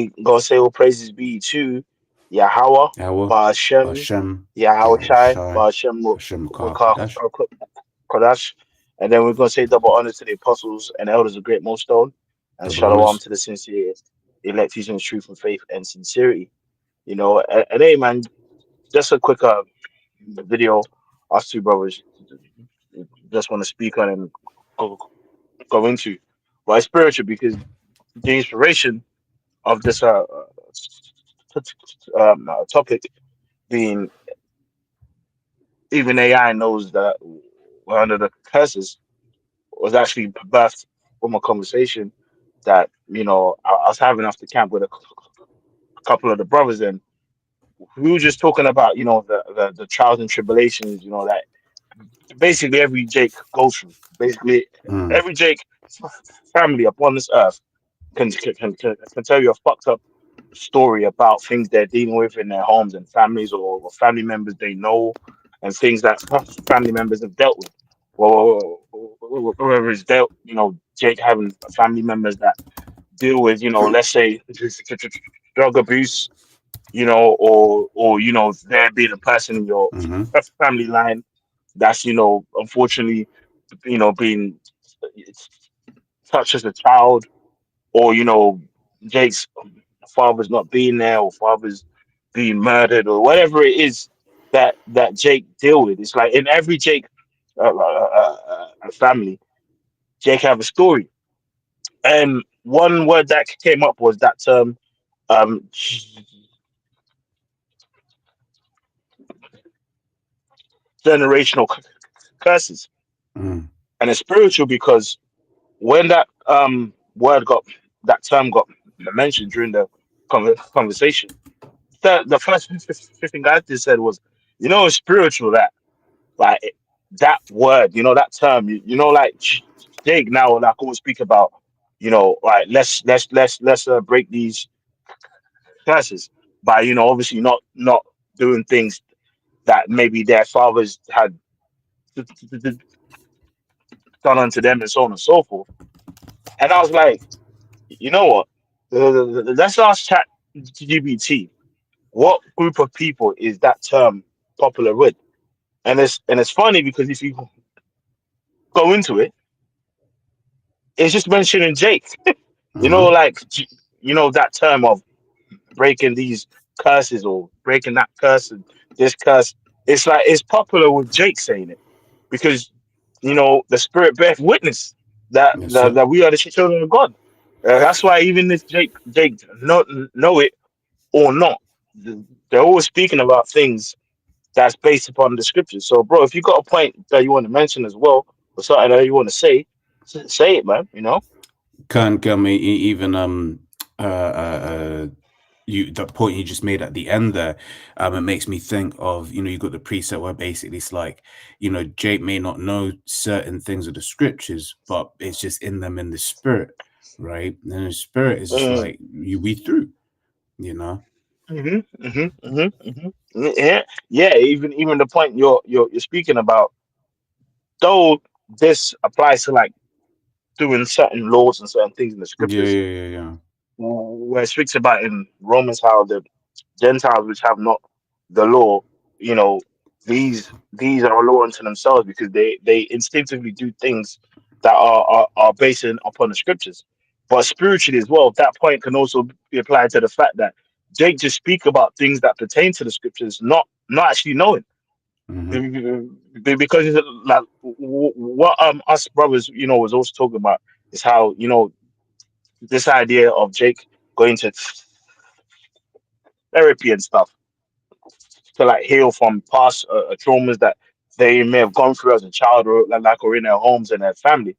gonna say all praises be to Yahweh, Our Ba'ashem, Hashem, Yahweh Yahweh Shai, Shai, Ba'ashem Hashem Makar Kadash, Kodash. And then we're gonna say double honors to the apostles and elders of Great Millstone, and double shalom honors. to the sincere elect teaching of truth and faith and sincerity. And hey man, just a quick video, us two brothers just want to speak on and go, go into. Well, it's spiritual because the inspiration of this topic being even AI knows that we're under the curses was actually birthed from a conversation that I was having after camp with a couple of the brothers, and we were just talking about the trials and tribulations that basically every Jake goes through. Basically, Mm, every Jake family upon this earth can tell you a fucked up story about things they're dealing with in their homes and families, or family members they know, and things that family members have dealt with. Or whoever is dealt, Jake having family members that deal with, let's say drug abuse, or there being a person in your mm-hmm. family line that's unfortunately being touched as a child, or Jake's father's not being there, or father's being murdered, or whatever it is that Jake deal with. It's like in every Jake family, Jake have a story. And one word that came up was that term, um, generational curses, Mm, and it's spiritual because when that term got mentioned during the conversation, the first thing I just said was, it's spiritual that like that word, that term, like Jake now, like always speak about, like let's break these curses by obviously not doing things that maybe their fathers had done unto them, and so on and so forth. And I was like, you know what? Let's ask Chat GBT, what group of people is that term popular with? And it's funny because if you go into it, it's just mentioning Jake. mm-hmm. Like that term of breaking these curses, or breaking that curse and this curse. It's like it's popular with Jake saying it because the spirit bears witness that Yes, that, sir. that we are the children of God. That's why even if Jake know it or not, they're always speaking about things that's based upon the scriptures. So, bro, if you got a point that you want to mention as well, or something that you want to say, say it, man. Can't get me even you the point you just made at the end there, it makes me think of, you got the precept where basically it's like, Jake may not know certain things of the scriptures, but it's just in them in the spirit, right? And the spirit is just Mm. like you we through, you know. Yeah, yeah. Even the point you're speaking about, though, this applies to like doing certain laws and certain things in the Yeah, scriptures, yeah, yeah, yeah. where it speaks about in Romans how the Gentiles which have not the law, you know, these are a law unto themselves because they instinctively do things that are based upon the scriptures. But spiritually as well, that point can also be applied to the fact that Jake just speak about things that pertain to the scriptures, not actually knowing. Mm-hmm. Because it's like what us brothers, was also talking about is how, this idea of Jake going to therapy and stuff to like heal from past traumas that they may have gone through as a child, or or in their homes and their family.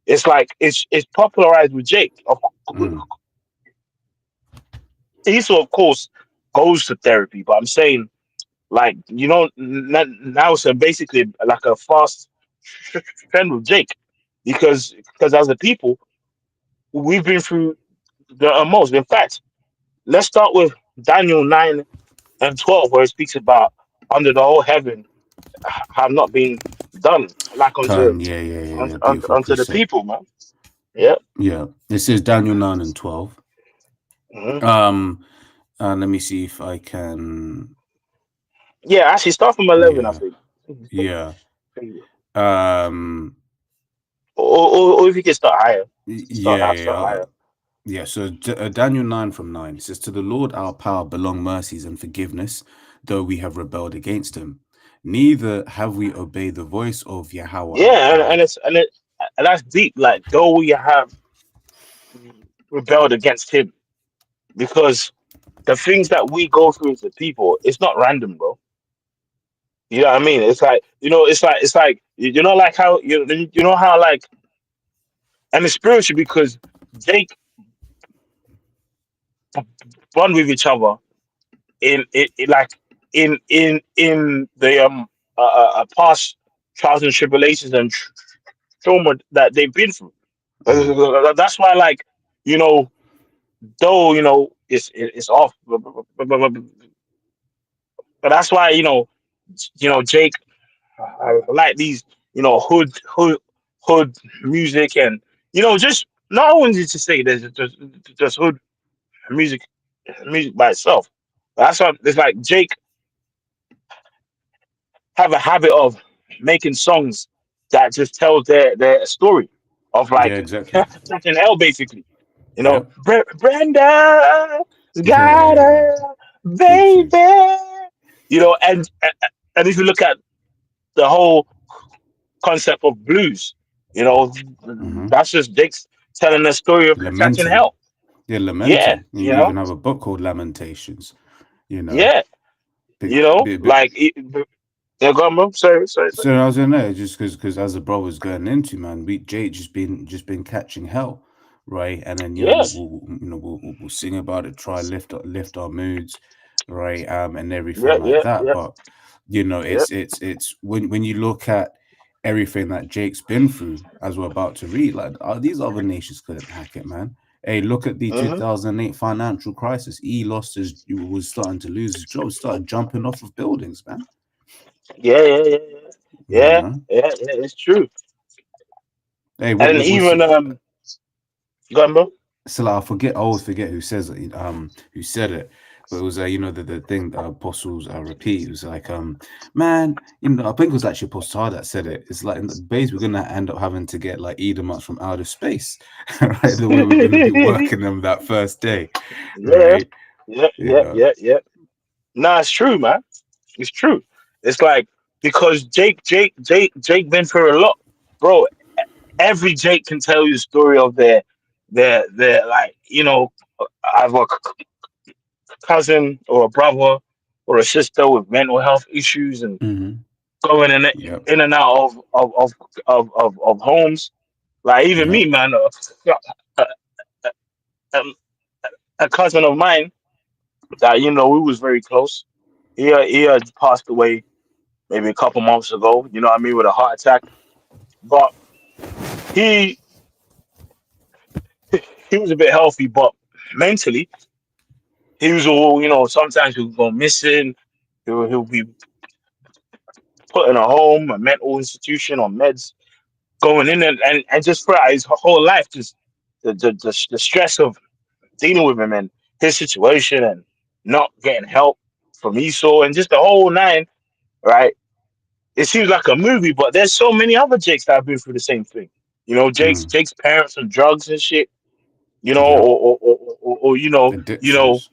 It's like it's popularized with Jake. Mm. He of course goes to therapy, but I'm saying like now it's basically like a fast trend with Jake because as a people we've been through the most. In fact, let's start with Daniel 9 and 12, where it speaks about under the whole heaven have not been done like Yeah, yeah, yeah, yeah. Beautiful unto the precept. people, man. Yeah. Yeah. This is Daniel 9 and 12. Mhm. Let me see if I can. Yeah, actually, start from 11, I Yeah, think. yeah. Or, Um, or if you can start higher, yeah, start yeah. higher. Yeah, so Daniel 9 from 9 says, "To the Lord our power belong mercies and forgiveness, though we have rebelled against him. Neither have we obeyed the voice of Yahweh our Yeah, God." and that's deep. Like, though we have rebelled against him, because the things that we go through as a people, it's not random, bro. You know what I mean? It's like, it's like you know, like how you know how, like, and it's spiritual because Jake bond with each other like in the past trials and tribulations and trauma that they've been through. Mhm. That's why, like, you know, though, it's off, but that's why, Jake, like these, hood music, and just not only to say there's just hood music music by itself. That's why it's like Jake have a habit of making songs that just tells their story of, Yeah, like, exactly. catching hell, basically. Yep. Brenda got Yeah, her, big thing. baby. And if you look at the whole concept of blues, you know, Hmm. that's just Jake's telling the story of catching Lamenting. hell. Yeah, Yeah, lamenting. You even have a book called Lamentations. You know, yeah, big, big. like, they're going, bro. Sorry. So I was in there just because as the brother's going into, man, we Jake just been catching hell, right? And then Yes, we'll sing about it, try lift our moods, right? And everything yeah, like yeah, that. yeah, But yeah. it's when you look at everything that Jake's been through, as we're about to read, like, these other nations couldn't hack it, man. Hey, look at the Hmm. 2008 financial crisis. He was starting to lose his job, started jumping off of buildings, man. Yeah. You Yeah, know. yeah, it's true. Hey, And what's even go on, bro. so like, I always forget who says it, who said it, but it was the thing that apostles repeat. It was like, man, I think it was actually Apostle Todd that said it. It's like in the base we're gonna end up having to get like Edomites from outer space, right? The way we're gonna be working them that first day, Yeah, right? yeah, You yeah, know, yeah, yeah. Nah, it's true, man. It's true. It's like, because Jake been through a lot, bro. Every Jake can tell you the story of their like, either a cousin or a brother or a sister with mental health issues, and hmm, going yep, in and out of homes. Like, even yep, me, man, a, a, a cousin of mine that, we was very close. He had passed away maybe a couple months ago. You know what I mean, with a heart attack. But he he was a bit healthy, but mentally he was all, sometimes he'll go missing. He'll be put in a home, a mental institution, on meds, going in, and just throughout his whole life, just the stress of dealing with him and his situation, and not getting help from Esau, and just the whole nine, right? It seems like a movie, but there's so many other Jakes that have been through the same thing. mm, Jake's parents on drugs and shit. yep. Or Addictions.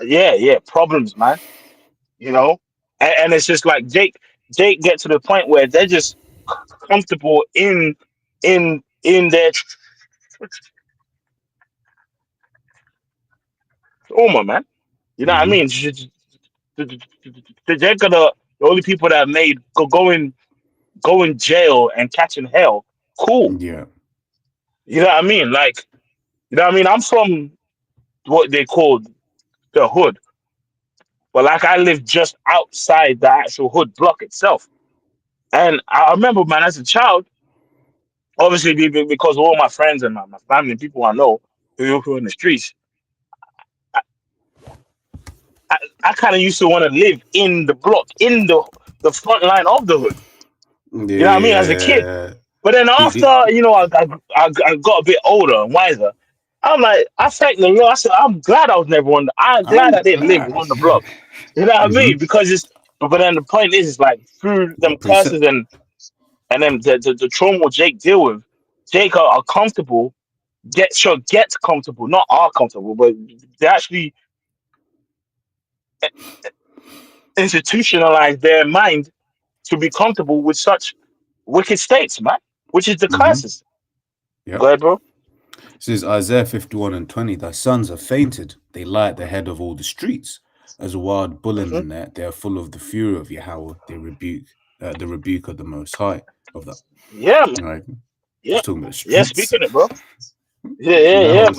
yeah, problems, man. And it's just like Jake get to the point where they're just comfortable in their trauma, man. You know what I Hmm. mean? They're gonna the only people that made go in jail and catching hell. Cool. Yeah. You know what I mean? Like, I'm from what they call the hood, but, like, I live just outside the actual hood block itself. And I remember, man, as a child, obviously, because of all my friends and my family and people I know who are in the streets, I kind of used to want to live in the block, in the front line of the hood. You know what I mean? As a kid. Yeah. But then The, after, the, I got a bit older and wiser, I'm like, I thank the Lord. I said, I'm glad I was never on. I'm glad I'm I didn't live glad. on the block. You know what I Hmm. mean? Because it's. But then the point is, it's like through The them curses precept. and then the trauma Jake deal with, Jake are comfortable. Get comfortable, not are comfortable, but they actually institutionalize their mind to be comfortable with such wicked states, man. Which is the Hmm. curses. Go Yep. ahead, bro. It says Isaiah 51:20, thy sons have fainted, they lie at the head of all the streets. As a wild bull in the Hmm. net, they are full of the fury of Yahweh, they rebuke the rebuke of the most high of that. Yeah, man. Right. Yeah, It's talking about the yeah. streets. Speaking it, bro. Yeah, yeah, That yeah, was man.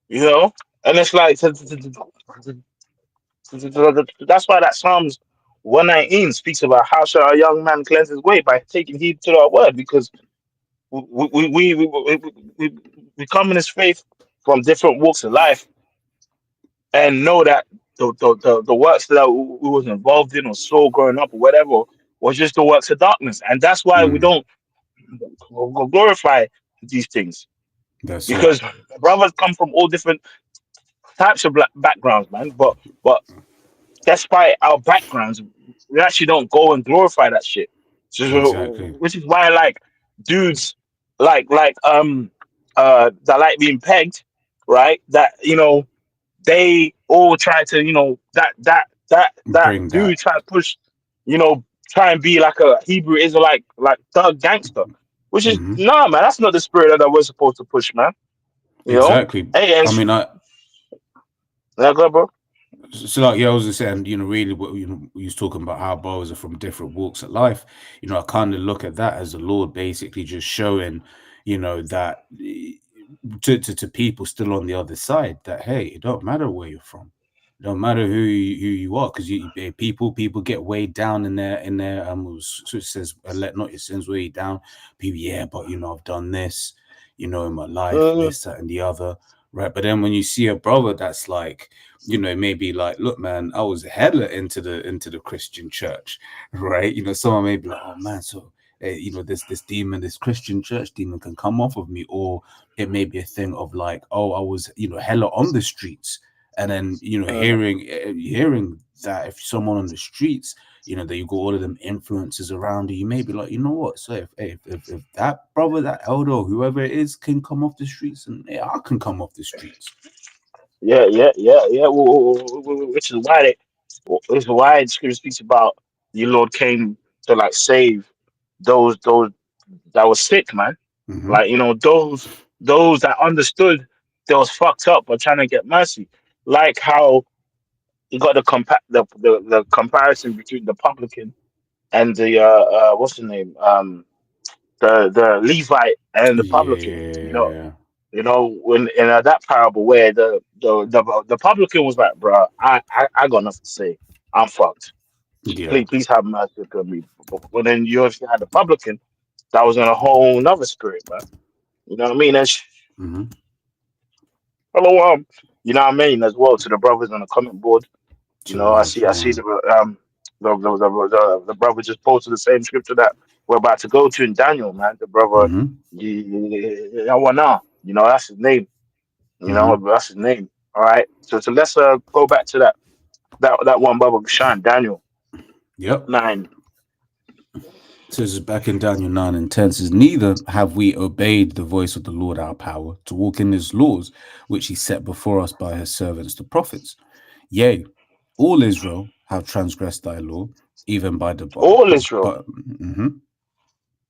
You know, and it's like that's why that Psalms 119 speaks about how shall a young man cleanse his way by taking heed to our word, because we, we come in this faith from different walks of life and know that the works that we was involved in or saw growing up or whatever was just the works of darkness, and that's why we Mm, don't glorify these things, that's it. because brothers come from all different types of black backgrounds, man. But despite our backgrounds, we actually don't go and glorify that shit. So, Exactly. which is why, like, dudes that like being pegged, right? That they all try to that Bring dude that. try to push, try and be like a Hebrew Israelite, like thug gangster, which is Hmm. nah, man. That's not the spirit that we're supposed to push, man. You know, Exactly. hey, and I mean, yeah, go, bro. so like, yeah, I was just saying, really, what we was talking about how brothers are from different walks of life. I kind of look at that as the Lord basically just showing, that to people still on the other side that hey, it don't matter where you're from, it don't matter who you are, because people get weighed down in their so it says let not your sins weigh you down. People, yeah, but I've done this, in my life, Mm, this, that, and the other, right? But then when you see a brother that's like, maybe like, look, man, I was hella into the Christian church, right? Someone may be like, oh man, so this demon, this Christian church demon can come off of me, or it may be a thing of like, oh, I was, hella on the streets, and then mm, hearing that if someone on the streets, that you got all of them influences around you, you may be like, you know what? So if that brother, that elder, or whoever it is, can come off the streets, and yeah, I can come off the streets. yeah, yeah, yeah, yeah. Which is why the scripture speaks about the Lord came to like save those that was sick, man. Hmm. Like, those that understood they was fucked up but trying to get mercy. Like how you got the comparison between the publican and the what's the name, the Levite and the publican. Yeah. When in that parable where the publican was like, bro, I got nothing to say. I'm fucked. Yeah. Please have mercy on me. But then you obviously had the publican that was in a whole another spirit, man. You know what I mean? And Hmm. hello, you know what I mean, as well, to the brothers on the comment board. Shalom, I see shalom. the brother just posted the same scripture that we're about to go to in Daniel, man. The brother, Hmm. Yawana, that's his name. Hmm. That's his name. All right. So let's go back to that one brother, Shine Daniel Yep. 9. So this is back in Daniel 9:10. Says, neither have we obeyed the voice of the Lord our power to walk in his laws, which he set before us by his servants the prophets. Yea, all Israel have transgressed thy law, even by the All Israel. but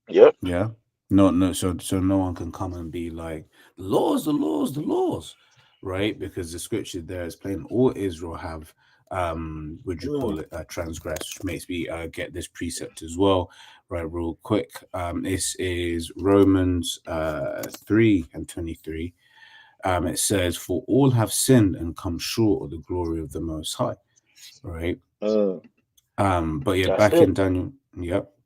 Yep. yeah. No, so no one can come and be like, the laws, the laws, the laws, right? Because the scripture there is plain. All Israel have would you Mm, call it, transgressed, which makes me get this precept as well, right, real quick. This is Romans 3:23. It says, for all have sinned and come short of the glory of the Most High, right? mm, But yeah, that's it.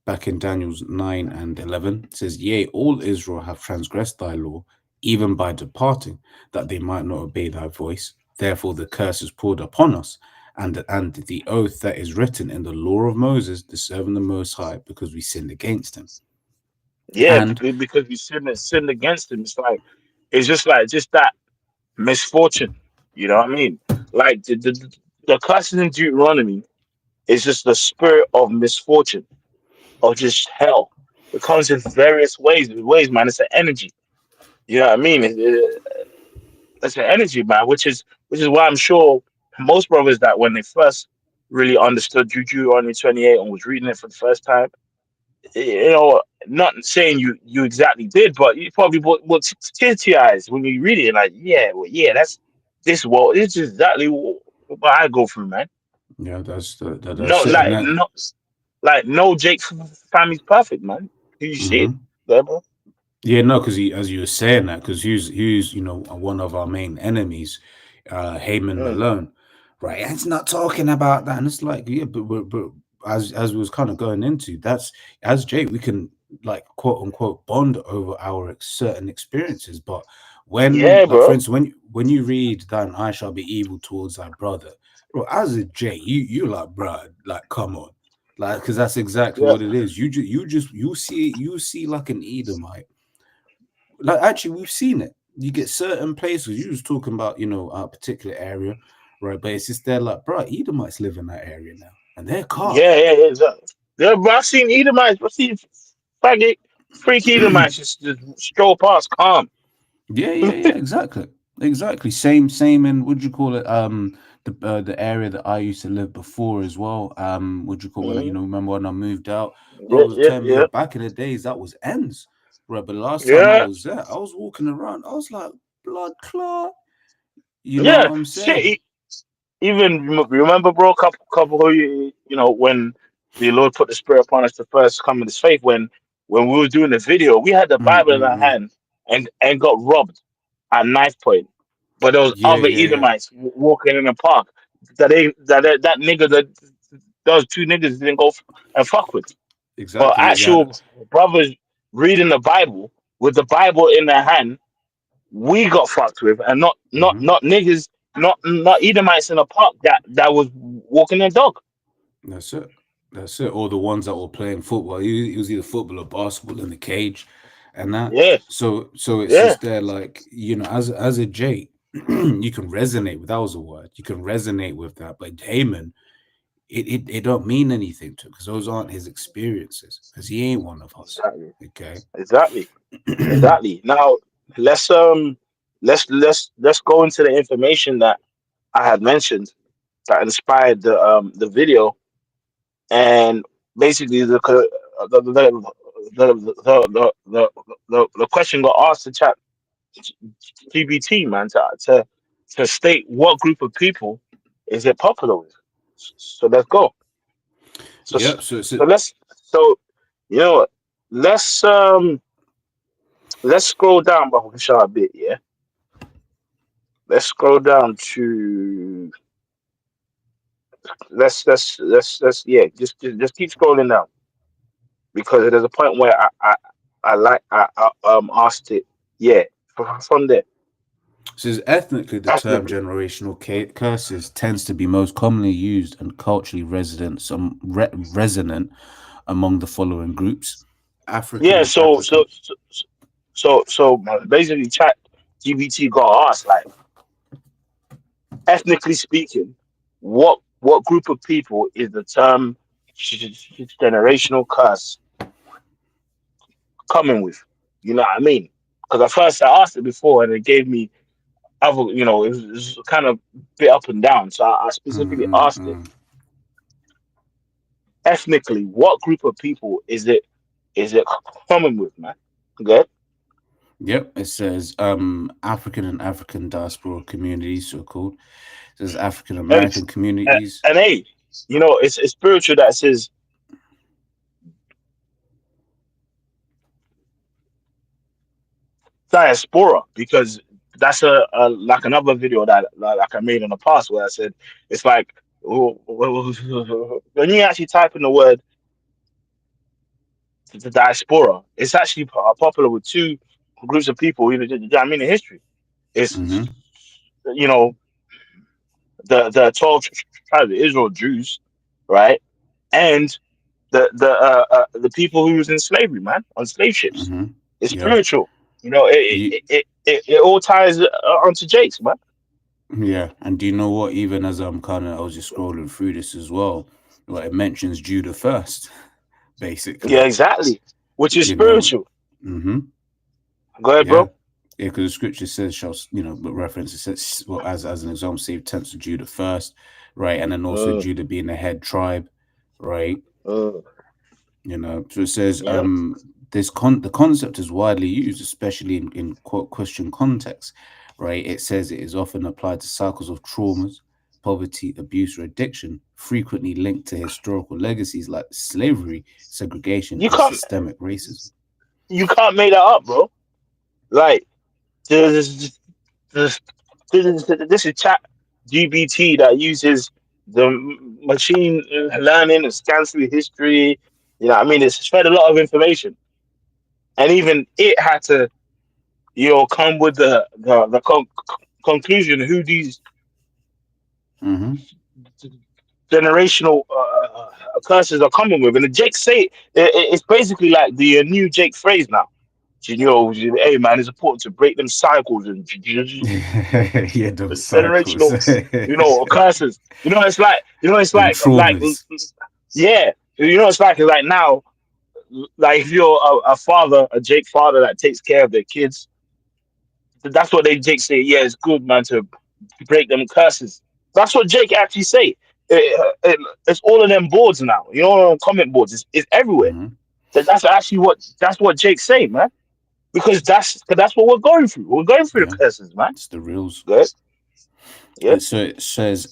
back in Daniel's 9:11, it says, yea, all Israel have transgressed thy law, even by departing, that they might not obey thy voice. Therefore the curse is poured upon us, and the oath that is written in the law of Moses, the servant of the Most High, because we sinned against him. Yeah, And because we sinned against him. It's like, It's just that misfortune. You know what I mean? Like the curses in Deuteronomy is just the spirit of misfortune, of just hell. It comes in various ways, man. It's an energy. You know what I mean? It's an energy, man. Which is why I'm sure most brothers that when they first really understood Deuteronomy 28 and was reading it for the first time, you know, not saying you exactly did, but you probably put tears to your eyes when you read it. Like, yeah, well, yeah, that's this. Well, it's exactly what I go through, man. Yeah, No, that's it. And that, no, Jake family's perfect, man. You see it, mhm. there, bro. Yeah, no, because as you were saying that, because he's one of our main enemies, Heyman Mm. Malone, right? And it's not talking about that, and it's like, yeah, but as we was kind of going into, that's as Jake, we can like quote unquote bond over our certain experiences, but when, Yeah, like for bro. instance, when you read that I shall be evil towards thy brother, bro, as a Jake, you like, bro, like come on. Like, because that's exactly Yeah, what it is. You see like an Edomite, like actually we've seen it. You get certain places. You was talking about, a particular area, right? But it's just they're like, bro, Edomites live in that area now, and they're calm. yeah. Exactly. Yeah, bro. I've seen Edomites. I've seen faggot, freak Edomites just stroll past, calm. Yeah, exactly. Same. And would you call it? The area that I used to live before as well. Would you call when Mhm. remember when I moved out? Bro Yeah, was yeah, telling me, yo, yeah, back in the days that was ends, right? But the last time I yeah, was there, I was walking around. I was like, blood clot. You know yeah. what I'm Shit. saying? Even remember, bro, couple who when the Lord put the Spirit upon us to first come in His faith. When we were doing the video, we had the Mm, Bible in mm, our mm. hand and got robbed at knife point. But those Yeah, other yeah. Edomites walking in the park that nigga that those two niggas didn't go and fuck with. But Exactly. Yeah, actual brothers reading the Bible with the Bible in their hand, we got fucked with, and not not hmm not niggas, not Edomites in the park that was walking their dog. That's it. That's it. Or the ones that were playing football. It was either football or basketball in the cage, and that. Yeah, So it's yeah, just there, like as a J, you can resonate with that was a word. You can resonate with that, but Damon, it don't mean anything to because those aren't his experiences because he ain't one of us. exactly, Okay. exactly, exactly. Now let's let's go into the information that I had mentioned that inspired the video, and basically the question got asked to chat GBT, man, to state what group of people is it popular with. So let's go. So Yep. So it's so let's so you know what? Let's um let's scroll down, Baba Kishar, a bit, yeah. Let's scroll down to let's yeah, just keep scrolling down because there's a point where I asked it, yeah, from there. Says ethnically, the term Ethnically. generational curses tends to be most commonly used and culturally resonant among the following groups: African Yeah, and African. basically chat GBT got asked, like, ethnically speaking, what group of people is the term generational curse coming with? You know what I mean? Because at first I asked it before and it gave me other, it was kind of bit up and down. So I specifically asked it Mm-mm-mm. ethnically, what group of people is it coming with, man? Good. Yep, it says African and African diaspora communities, so called. It says African And American communities. and hey, it's spiritual that says diaspora because that's a like another video that like I made in the past where I said it's like when you actually type in the word the diaspora, it's actually popular with two groups of people. You know what I mean, in history, it's Mm-hmm. you know the 12 tribes of Israel, Jews, right, and the people who was in slavery, man, on slave ships. Mm-hmm. It's Yeah. spiritual. You know, You, it all ties onto Jake's, man. yeah, and do you know what? Even as I was just scrolling through this as well. Well, it mentions Judah first, Yeah, basically. exactly. Which is You know. spiritual. Mm-hmm. Go ahead, Yeah. bro. Yeah, because the scripture says, shall but reference it says, well, as an example, say tense of Judah first, right, and then also Mm, Judah being the head tribe, right? mm, So it says, yeah. the concept is widely used, especially in quote Christian context, right? It says it is often applied to cycles of traumas, poverty, abuse, or addiction, frequently linked to historical legacies like slavery, segregation, You and can't systemic racism. you can't make that up, bro. Like this this, this is chat GBT that uses the machine learning and scans through history. You know what I mean? It's fed a lot of information. And even it had to, come with the conclusion who these Mm-hmm. generational curses are coming with. And the Jake say it's basically like the new Jake phrase now. Hey man, it's important to break them cycles and Yeah, them cycles. generational, curses. It's Them like traumas. yeah, it's like now, like if you're a father, a Jake father that takes care of their kids, that's what they Jake say. Yeah, it's good, man, to break them curses. That's what Jake actually say. It's all of them boards now. On comment boards. It's everywhere. Hmm. That's actually what Jake say, man. Because that's what we're going through. We're going through the Yeah, curses, man. it's the reals. Good. Yeah. So it says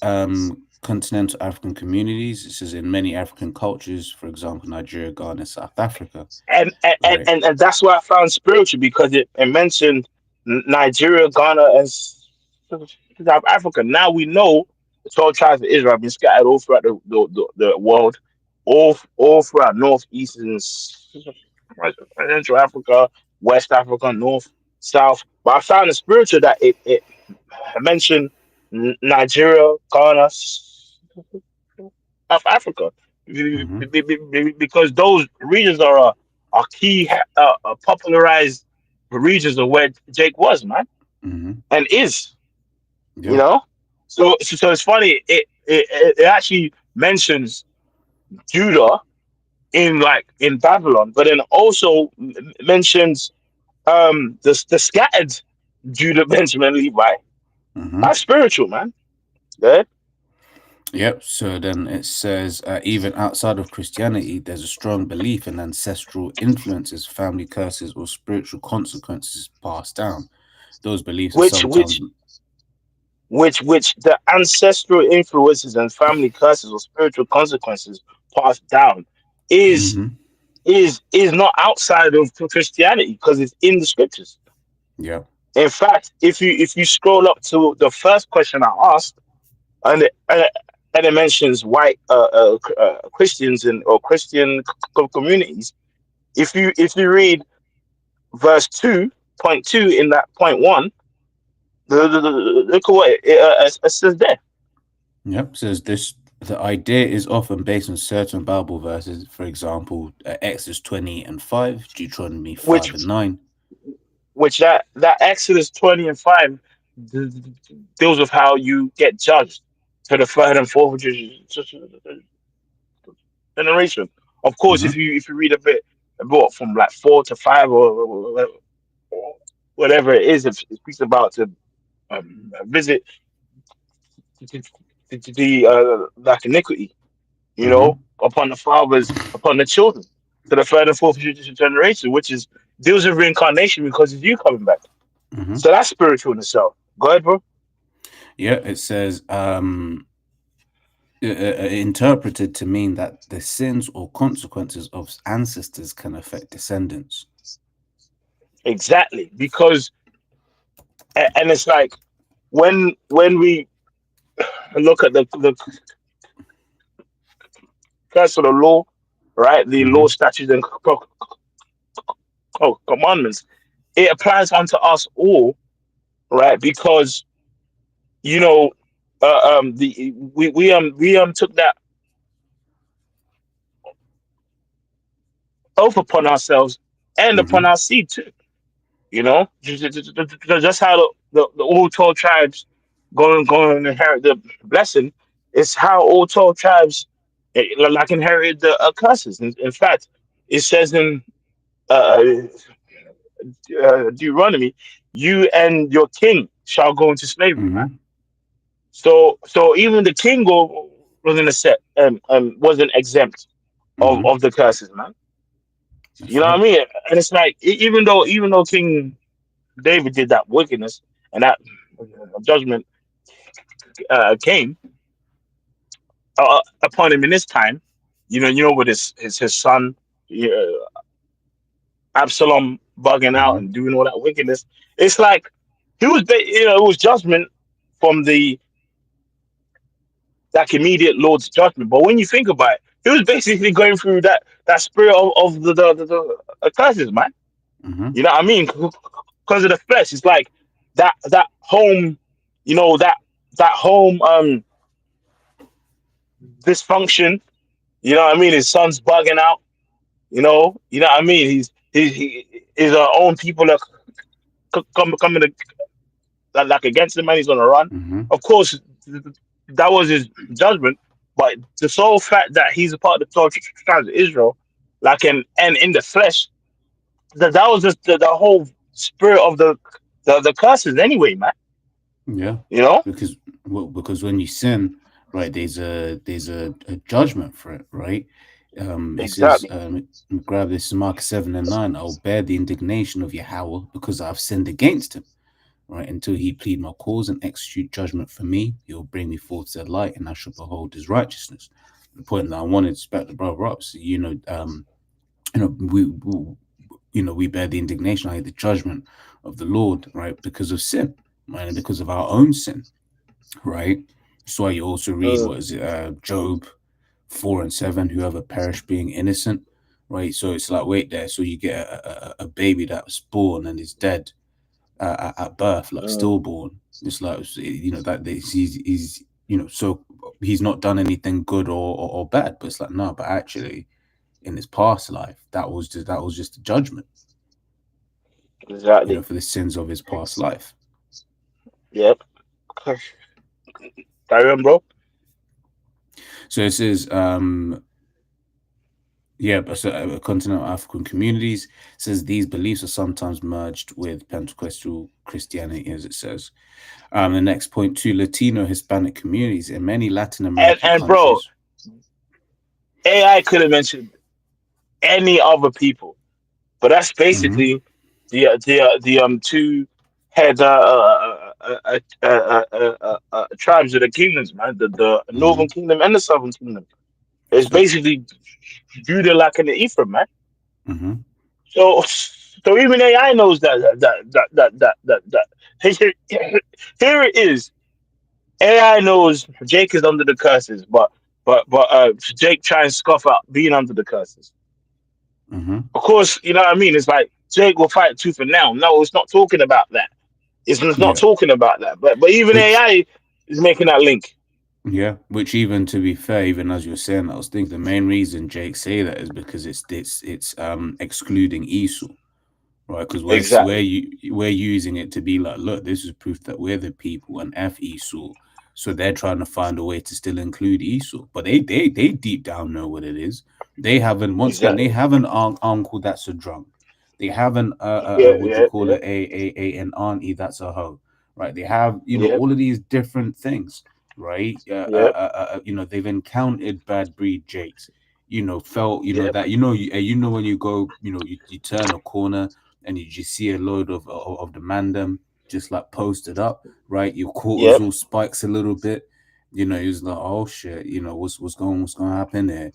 continental African communities. It says in many African cultures, for example, Nigeria, Ghana, South Africa. And and, Right. and and that's why I found spiritual because it mentioned Nigeria, Ghana, and South Africa. Now we know the 12 tribes of Israel have been scattered all throughout the world, all throughout Northeast and Central Africa, West Africa, North, South. But I found the spiritual that it mentioned Nigeria, Ghana, South Africa, Mm-hmm. because those regions are key popularized regions of where Jake was, man, Mm-hmm. and is, you Yeah. know. So it's funny. It actually mentions Judah in Babylon, but then also mentions the scattered Judah, Benjamin, Levi. Mm-hmm. That's spiritual, man. Yeah. Yep. So then it says, even outside of Christianity, there's a strong belief in ancestral influences, family curses, or spiritual consequences passed down. Those beliefs are Which sometimes. which which the ancestral influences and family curses or spiritual consequences passed down is Mhm. is not outside of Christianity because it's in the scriptures. Yeah. In fact, if you scroll up to the first question I asked, and it mentions white Christians and or Christian communities. If you read verse 2.2 in that point one, look at what it says there. Yep. Says this. The idea is often based on certain Bible verses, for example, Exodus 20:5, Deuteronomy Which 5:9. that Exodus 20 and 5 deals with how you get judged for the third and fourth generation. Of course, if Mm-hmm. you read a bit about from like 4 to 5 or whatever it is, it speaks about to visit the like iniquity, Mm-hmm. upon the fathers, upon the children, to the third and fourth generation, which is deals with reincarnation because of you coming back. Mm-hmm. So that's spiritual in itself. Go ahead, bro. Yeah. It says interpreted to mean that the sins or consequences of ancestors can affect descendants. Exactly, because and it's like when we look at the curse of the law, right? The law, Mm-hmm. statutes, and commandments. It applies unto us all, right? Because you know, the we took that oath upon ourselves and upon Mm-hmm. our seed too. You know, just how the all 12 tribes going to inherit the blessing. It's how all 12 tribes like inherited the curses. In fact, it says in uh, Deuteronomy, "You and your king shall go into slavery, man." Mm-hmm. So even the king wasn't a set wasn't exempt Mm-hmm. of the curses, man. You That's know what right. I mean? And it's like even though King David did that wickedness and that judgment came upon him in his time, with his son Absalom bugging out Mm-hmm. and doing all that wickedness. It's like it was judgment from the like immediate Lord's judgment. But when you think about it, he was basically going through that spirit of the curses, man. Mm-hmm. You know what I mean? Because of the flesh, it's like that home, that home dysfunction. You know what I mean? His son's bugging out. You know what I mean? He his own people are coming like against him, man. He's on a run. Mm-hmm. Of course, that was his judgment. But the sole fact that he's a part of the 12 tribes of Israel, like and in the flesh, that was just the whole spirit of the curses anyway, man. Yeah, You know? because because when you sin, right, there's a judgment for it, right? It says, Exactly. grab this Mark 7:9. I'll bear the indignation of Yahweh because I've sinned against him, right? Until he plead my cause and execute judgment for me, he will bring me forth to light, and I shall behold his righteousness. The point that I wanted to back the brother up, so, we bear the indignation, the judgment of the Lord, right, because of sin, right, and because of our own sin, right. That's why you also read, Mm, what is it, Job 4:7, whoever perished being innocent, right. So it's like, wait there, so you get a baby that was born and is dead at birth, like mm. stillborn. It's like, that he's so he's not done anything good or bad, but it's like, no, but actually in his past life, that was just a judgment, Exactly. for the sins of his past life. Yep. Carry on, bro. So it says, yeah, but so continental African communities, says these beliefs are sometimes merged with Pentecostal Christianity, as it says. The next point, to Latino Hispanic communities in many Latin American And bro, countries. AI could have mentioned any other people, but that's Hmm. basically the two head tribes of the kingdoms, man. The northern Hmm. kingdom and the southern kingdom. It's That's right. basically Judah like and the Ephraim, man. Hmm. So even AI knows that. Here it is. AI knows Jake is under the curses, but Jake tries and scoff at being under the curses. Hmm. Of course, you know what I mean. It's like Jake will fight tooth and nail. No, it's not talking about that. It's not Yeah. talking about that. But even Which, AI is making that link. yeah, which, even to be fair, even as you're saying, I was thinking the main reason Jake say that is because it's excluding Esau, right? Because Exactly. we're using it to be like, look, this is proof that we're the people and F Esau. So they're trying to find a way to still include Esau, but they deep down know what it is. They haven't, once again, they Exactly. have an uncle that's a drunk. They have an Yeah. what do you Yeah. call Yeah. it, an auntie that's a hoe, right? They have, Yep. all of these different things, right? Yep. They've encountered bad breed Jakes, felt, Yep. that, when you go, you turn a corner and you just see a load of the mandem just like posted up, right? Your quarters Yep. all spikes a little bit. He's like, oh shit, what's going to happen there,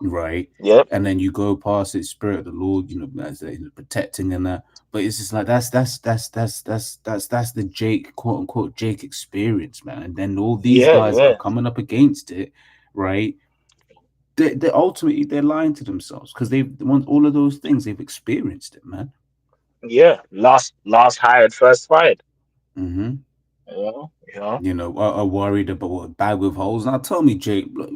right? Yep. And then you go past it, Spirit of the Lord, as protecting and that. But it's just like that's the Jake, quote unquote, Jake experience, man. And then all these Yeah. guys that are Yeah. coming up against it, right? They ultimately they're lying to themselves because they've want all of those things, they've experienced it, man. Yeah. Last hired, first fired. Hmm. You know. Are worried about what bag with holes. Now tell me, Jake. Look,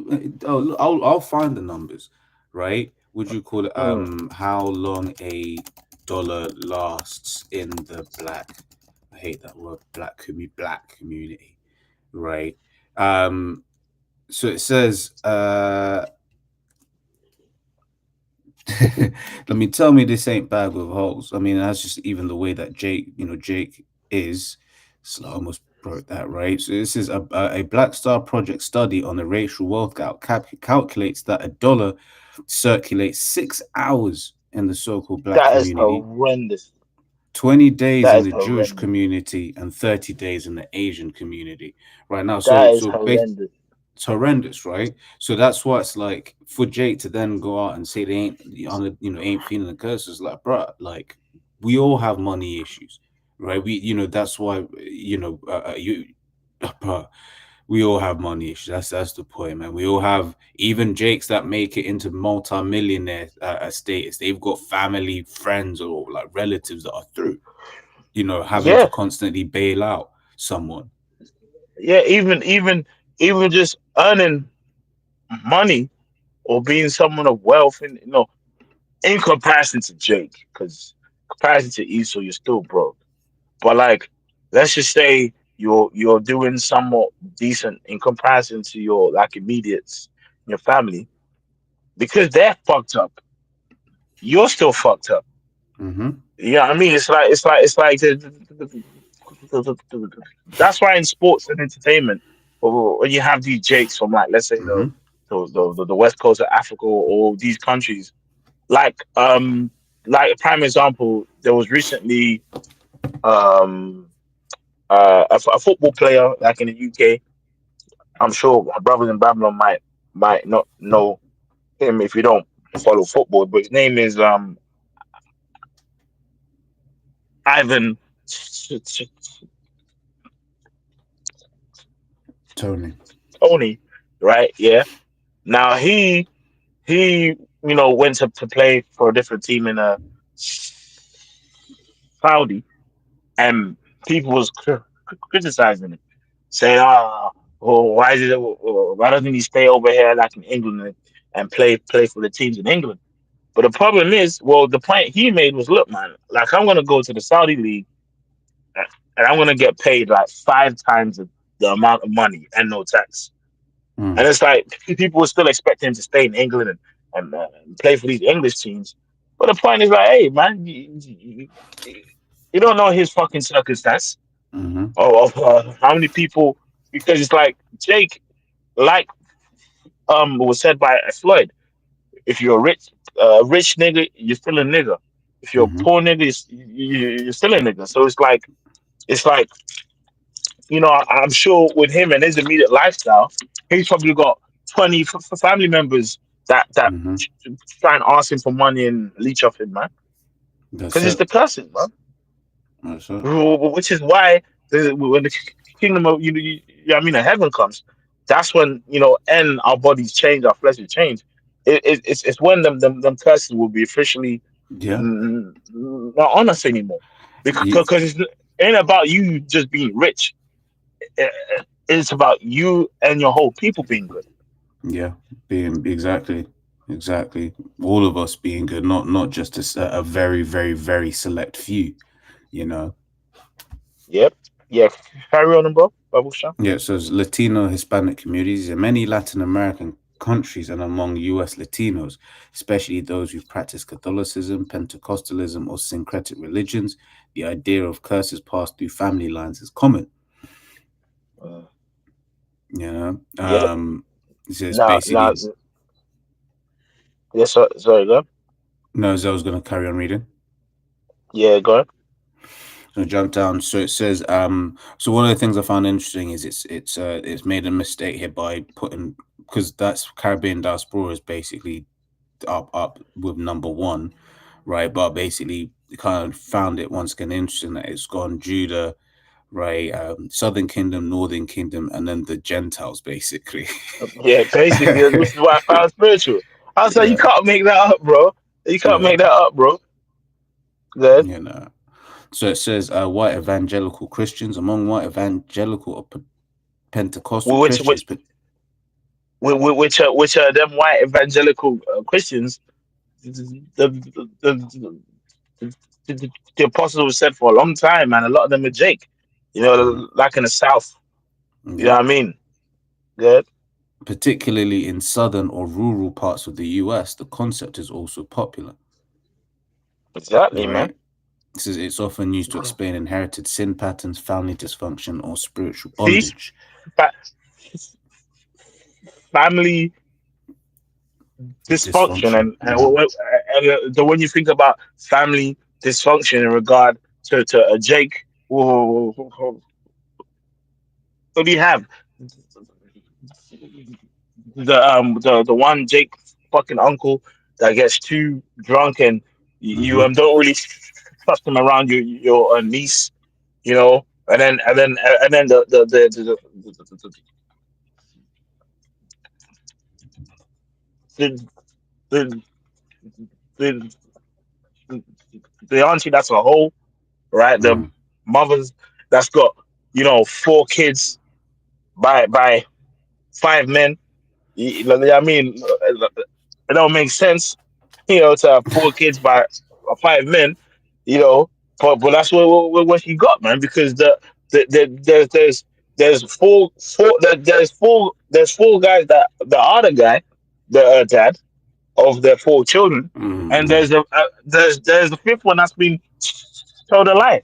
I'll find the numbers, right? Would you call it Mm. how long a dollar lasts in the black, I hate that word, black community, right? So it says, let me tell me this ain't bad with holes. I mean, that's just even the way that Jake is. So I almost broke that, right? So this is a Black Star Project study on the racial wealth gap calculates that a dollar circulates 6 hours in the so-called black That is community, horrendous. 20 days That in is the Jewish horrendous. community, and 30 days in the Asian community. Right now, That is horrendous. it's horrendous, right? So that's why it's like for Jake to then go out and say they ain't ain't feeling the curses, like, bruh, like we all have money issues, right? That's why bruh, we all have money issues. That's the point, man. We all have, even Jakes that make it into multi-millionaire status. They've got family, friends, or like relatives that are through, having to Yeah, constantly bail out someone. yeah. Even just earning money or being someone of wealth, and in comparison to Jake, because comparison to Esau, you're still broke. But like, let's just say you're doing somewhat decent in comparison to your like immediates, your family, because they're fucked up. You're still fucked up. Mm-hmm. You know what I mean? That's why in sports and entertainment, when you have these Jakes from like let's say Mm-hmm. the west coast of Africa or these countries, like a prime example, there was recently um a football player like in the UK. I'm sure my brothers in Babylon might not know him if you don't follow football, but his name is Ivan Tony. Tony, right? Yeah. Now he went to play for a different team in Saudi, and people was criticizing him, saying, well, why doesn't he stay over here like in England and play for the teams in England?" But the problem is, well, the point he made was, look, man, like I'm gonna go to the Saudi league and I'm gonna get paid like 5 times the amount of money and no tax. And Mm. it's like people were still expecting him to stay in England and play for these English teams. But the point is like, hey, man, you don't know his fucking circumstance Mm-hmm. or of how many people, because it's like Jake, like was said by Floyd. If you're a rich nigga, you're still a nigga. If you're a Mm-hmm. poor nigga, you're still a nigga. So it's like I'm sure with him and his immediate lifestyle, he's probably got 20 family members that Mm-hmm. try and ask him for money and leech off him, man. That's Because it's it. the cursing, man. That's it. Which is why when the kingdom of I mean, heaven comes, that's when and our bodies change, our flesh will change. It's when them curses will be officially Yeah. not on us anymore, Ye- because it ain't about you just being rich. Eh, It's about you and your whole people being good. Yeah. Being exactly. All of us being good, not just a very, very, very select few. You know. Yep. Yeah. Carry on, bro. Babusha. Yeah, so it's Latino Hispanic communities in many Latin American countries and among US Latinos, especially those who practice Catholicism, Pentecostalism, or syncretic religions, the idea of curses passed through family lines is common. Uh, You know, yep. so it's Now, basically yes, sorry, go on. no. As I was going to carry on reading. Yeah, go on. So jump down. So it says, so one of the things I found interesting is it's made a mistake here by putting, because that's Caribbean diaspora is basically up with number one, right? But basically, kind of found it once again interesting that it's gone Judah, right? Southern Kingdom, Northern Kingdom, and then the Gentiles, basically. Yeah, basically, which is why I found spiritual. I was like, you Yeah, can't make that up, bro. You can't yeah, make that up, bro. Good. you know. So it says white evangelical Christians among white evangelical or Pentecostal Which Christians, which but which are them white evangelical Christians? The, the, the, the apostles were said for a long time, man. A lot of them are Jake, Mhm. like in the South. You know Yep. what I mean? Good. Particularly in southern or rural parts of the US, the concept is also popular. Exactly, All man. right. This is it's often used to explain inherited sin patterns, family dysfunction, or spiritual See, bondage. fa- family dysfunction, Dysfunction. when you think about family dysfunction in regard to a Jake, what do you have? The one Jake fucking uncle that gets too drunk and you Hmm. don't really trust him around your niece, and then the the the, the, the auntie that's a hoe, right? The Mm. mothers that's got four kids by five men. I mean, it don't make sense, to have four kids by five men, you know. But that's what he got, man. Because there's there's four guys that are the guy, the dad of their four children, and Mm-hmm. there's the fifth one that's been told a lie.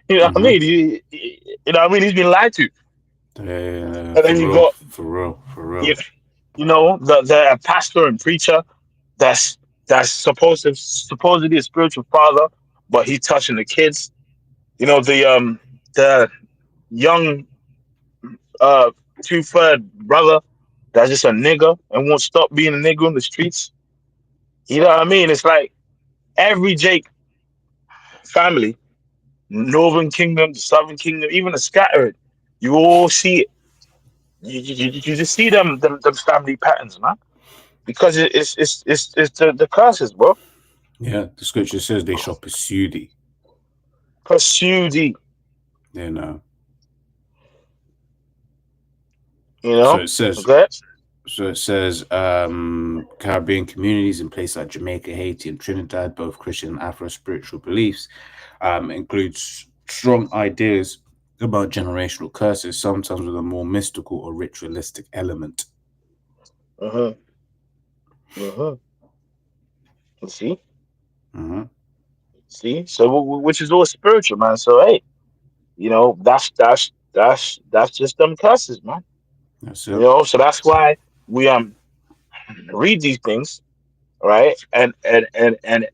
You know what I Mm-hmm. mean? You know what I mean? He's been lied to, Yeah, and then you got for real, for you, real. the pastor and preacher that's supposedly a spiritual father, but he's touching the kids. The young uh 2/3 brother that's just a nigger and won't stop being a nigger in the streets. You know what I mean? It's like every Jake family, Northern Kingdom, Southern Kingdom, even the scattered, you all see it. You just see them family patterns, man. Because it's the curses, bro. Yeah, the scripture says they shall pursue thee. Pursue thee, You know. you So know. it says Okay. Caribbean communities in places like Jamaica, Haiti, and Trinidad, both Christian and Afro spiritual beliefs, includes strong ideas about generational curses, sometimes with a more mystical or ritualistic element. Uh-huh. Uh-huh. You Hmm. see. So which is all spiritual, man. So hey, that's just them curses, man. That's it. So that's why we read these things, right? And and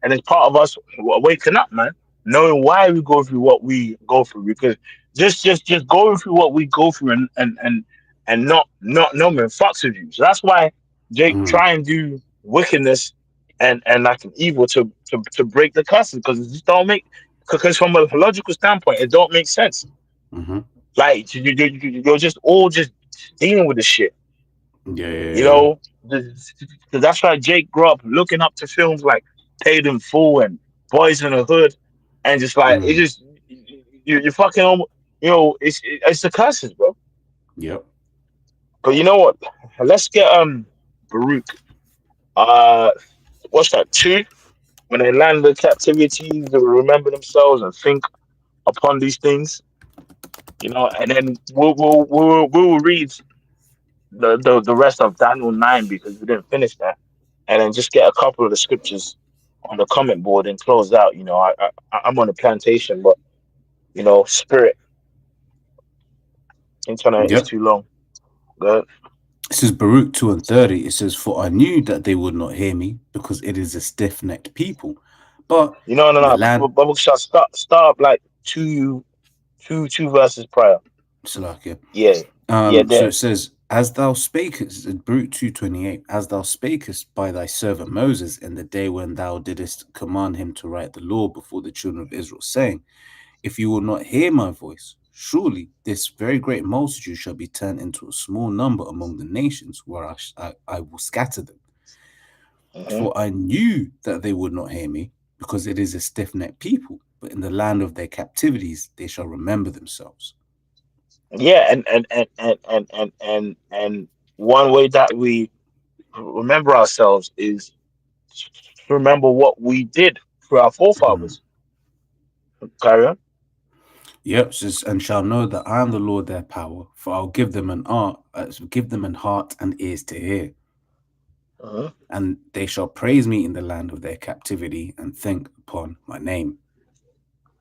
it's part of us waking up, man, knowing why we go through what we go through. Because just going through what we go through and not knowing fucks with you. So that's why Jake Mm-hmm. try and do wickedness and like an evil to break the curses, because it just don't make, because from a logical standpoint it don't make sense. Mm-hmm. Like you're just all just dealing with the shit. Yeah, You yeah, yeah. know, that's why Jake grew up looking up to films like Paid in Full and Boys in the Hood, and just like it Mm. just you fucking it's the curses, bro. Yep. But you know what? Let's get Baruch. Uh, what's that? Two. When they land the captivity, they will remember themselves and think upon these things. And then we'll read the rest of Daniel 9, because we didn't finish that, and then just get a couple of the scriptures on the comment board and close out. I'm on a plantation, but spirit internet is Yep. too long. Good. It says Baruch 2 and 30. It says, for I knew that they would not hear me, because it is a stiff necked people. But No, no, the no. land, Bible shall start up like two verses prior. Salakia. Yeah, yeah, So there. it says, as thou spakest, in Baruch 2:28, as thou spakest by thy servant Moses in the day when thou didst command him to write the law before the children of Israel, saying, if you will not hear my voice, surely this very great multitude shall be turned into a small number among the nations where I will scatter them. Hmm. For I knew that they would not hear me, because it is a stiff necked people, but in the land of their captivities they shall remember themselves. Yeah, and one way that we remember ourselves is to remember what we did for our Mhm. forefathers. Carry on. Yep, says, and shall know that I am the Lord their power, for I'll give them give them an heart and ears to hear, Uh-huh. and they shall praise me in the land of their captivity and think upon my name.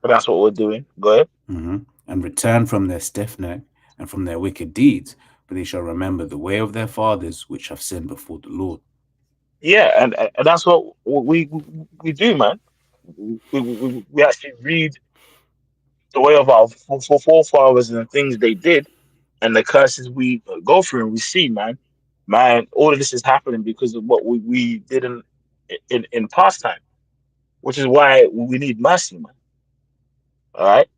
But that's what we're doing. Go ahead. And return from their stiff neck and from their wicked deeds, but they shall remember the way of their fathers, which have sinned before the Lord. Yeah, and that's what we do, man. We actually read the way of our forefathers and the things they did and the curses we go through, and we see, man, all of this is happening because of what we did in past time, which is why we need mercy, man. All right,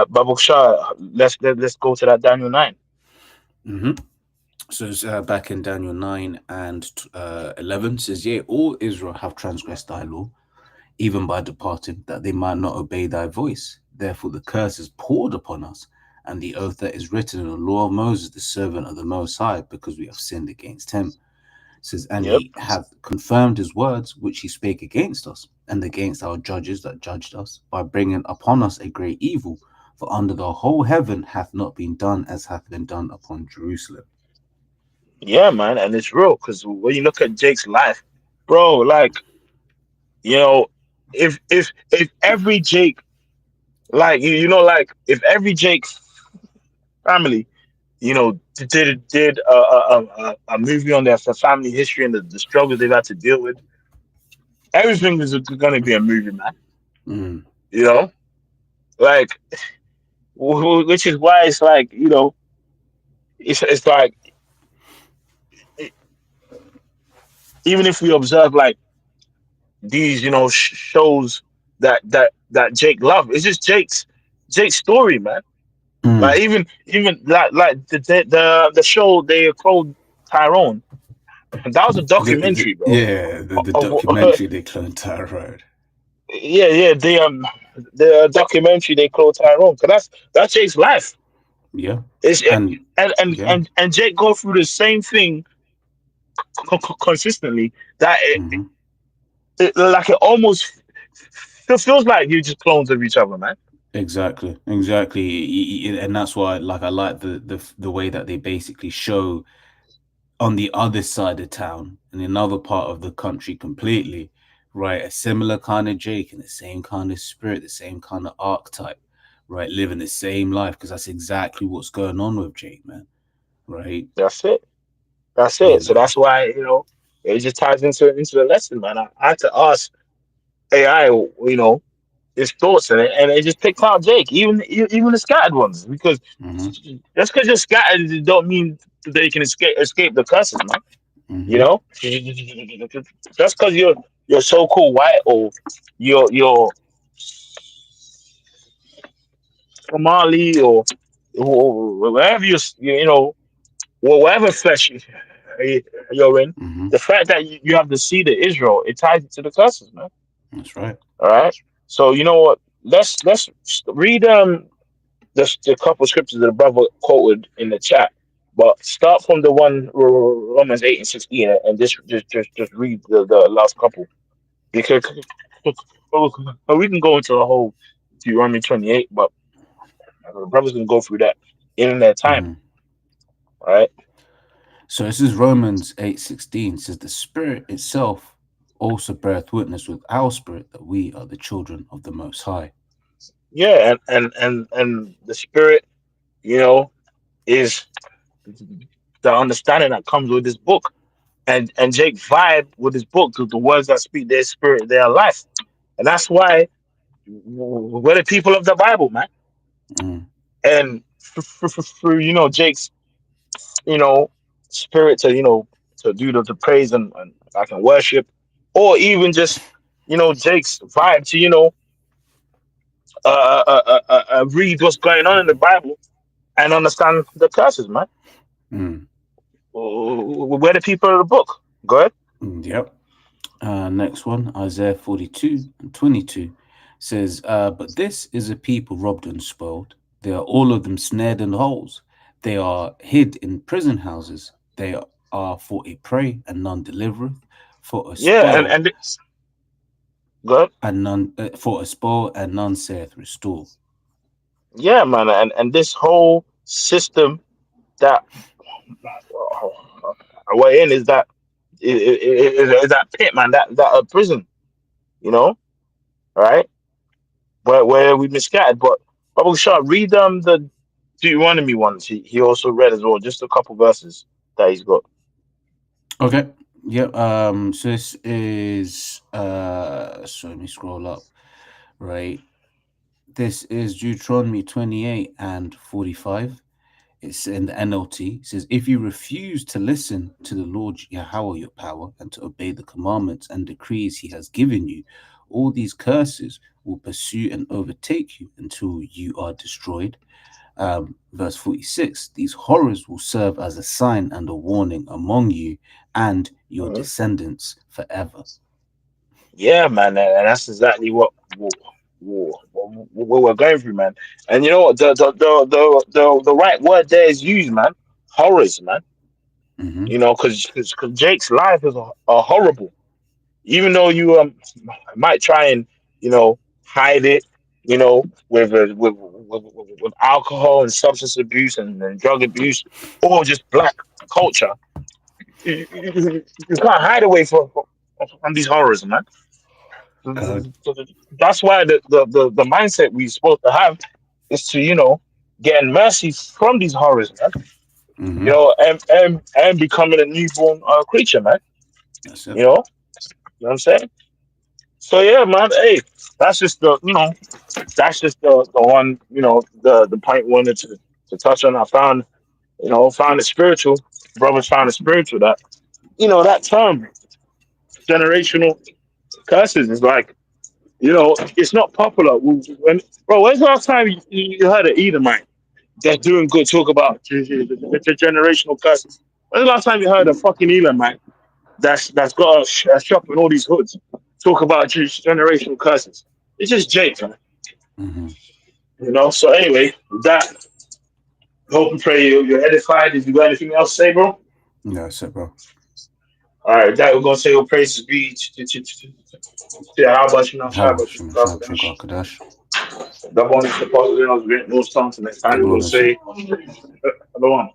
Babu Shah, let's go to that Daniel 9. hmm So it's back in Daniel 9 and 11 says, yea, all Israel have transgressed thy law, even by departing, that they might not obey thy voice. Therefore the curse is poured upon us, and the oath that is written in the law of Moses, the servant of the Most High, because we have sinned against him. It says, and Yep. he hath confirmed his words which he spake against us, and against our judges that judged us, by bringing upon us a great evil. For under the whole heaven hath not been done as hath been done upon Jerusalem. Yeah, man, and it's real because when you look at Jake's life, bro, like, you know, if every Jake, like, like if every Jake family, did a movie on their family history and the struggles they've had to deal with, everything is going to be a movie, man. Mm, You know, like, which is why it's like, it's like, e- even if we observe like these, shows that Jake loved, it's just Jake's story, man. mm. Like, even like the show they called Tyrone, that was a documentary, bro. Yeah, the Of, documentary they cloned Tyrone. yeah, the documentary they called Tyrone, because that's Jake's life. Yeah, It's and and and yeah, and and Jake go through the same thing consistently. That hmm like, it almost feels like you just clones of each other, man. exactly, and that's why, like, I like the way that they basically show on the other side of town, in another part of the country completely, right? A similar kind of Jake and the same kind of spirit, the same kind of archetype, right? Living the same life, because that's exactly what's going on with Jake, man, right? That's it. That's You it. So know. that's why, it just ties into the lesson, man. I had to ask AI, his thoughts in it, and it just picked out Jake, even the scattered ones, because hmm just because you're scattered, it don't mean that you can escape the curses, man. You hmm know, just because you're so cool white, or you're Somali, or wherever whatever flesh you're in, hmm the fact that you have the seed of Israel, it ties it to the curses, man. That's right. All right. So you know what? Let's read the couple scriptures that the brother quoted in the chat, but start from the one Romans 8 and 16, and just read the last couple, because we can go into the whole Deuteronomy 28, but the brother's gonna go through that in their time. hmm All right. So this is Romans 8:16 says the Spirit itself also beareth witness with our spirit that we are the children of the Most High. Yeah, and the spirit, you know, is the understanding that comes with this book. And Jake vibe with his book, the words that speak their spirit, their life. And that's why we're the people of the Bible, man. Mm, And for Jake's, you know, spirit to, to do the praise and I can worship, or even just, Jake's vibe to, read what's going on in the Bible and understand the curses, man. mm, We're the people of the book. Go ahead. yep. Next one, Isaiah 42:22 says, but this is a people robbed and spoiled. They are all of them snared in holes. They are hid in prison houses. They are for a prey, and none delivereth, for a Yeah, spoil. Good. and none for a spoil, and none saith restore. Yeah, man, and this whole system that we're in is that is that pit, man, that a prison, you know, right? Where we've been scattered. But Bubble Shot, read the Deuteronomy ones. He also read as well, just a couple verses that he's got. Okay. Yep. So this is so let me scroll up. Right. This is Deuteronomy 28 and 45. It's in the NLT. It says, if you refuse to listen to the Lord Yahweh your power and to obey the commandments and decrees he has given you, all these curses will pursue and overtake you until you are destroyed. Verse 46, these horrors will serve as a sign and a warning among you and your Mhm. descendants forever. Yeah, man, and that's exactly what we're going through, man. And you know what? The right word there is used, man. Horrors, man. Mm-hmm. You know, because Jake's life is a horrible. Even though you might try and hide it, with alcohol and substance abuse and drug abuse, or just black culture, you can't hide away from these horrors, man. That's why the mindset we're supposed to have is to get mercy from these horrors, man. Mm-hmm. And becoming a newborn creature, man. That's You it. know, you know what I'm saying? So yeah, man. Hey, that's just the one the point wanted to touch on. I found it spiritual. Brothers found it spiritual that that term generational curses is like it's not popular. When's the last time you heard an Edomite that's doing good talk about the generational curses? When's the last time you heard a fucking Elamite that's got a shop in all these hoods talk about generational curses? It's just Jake, man. Mm-hmm. So anyway, with that, hope and pray you're edified. If you got anything else to say, bro? Yeah, that's it, bro. All right, that we're gonna say your praises be to how about you now, How Shabbat, about you, Shukakash? the one is supposed to be most times, and next time we're gonna Double say, hello,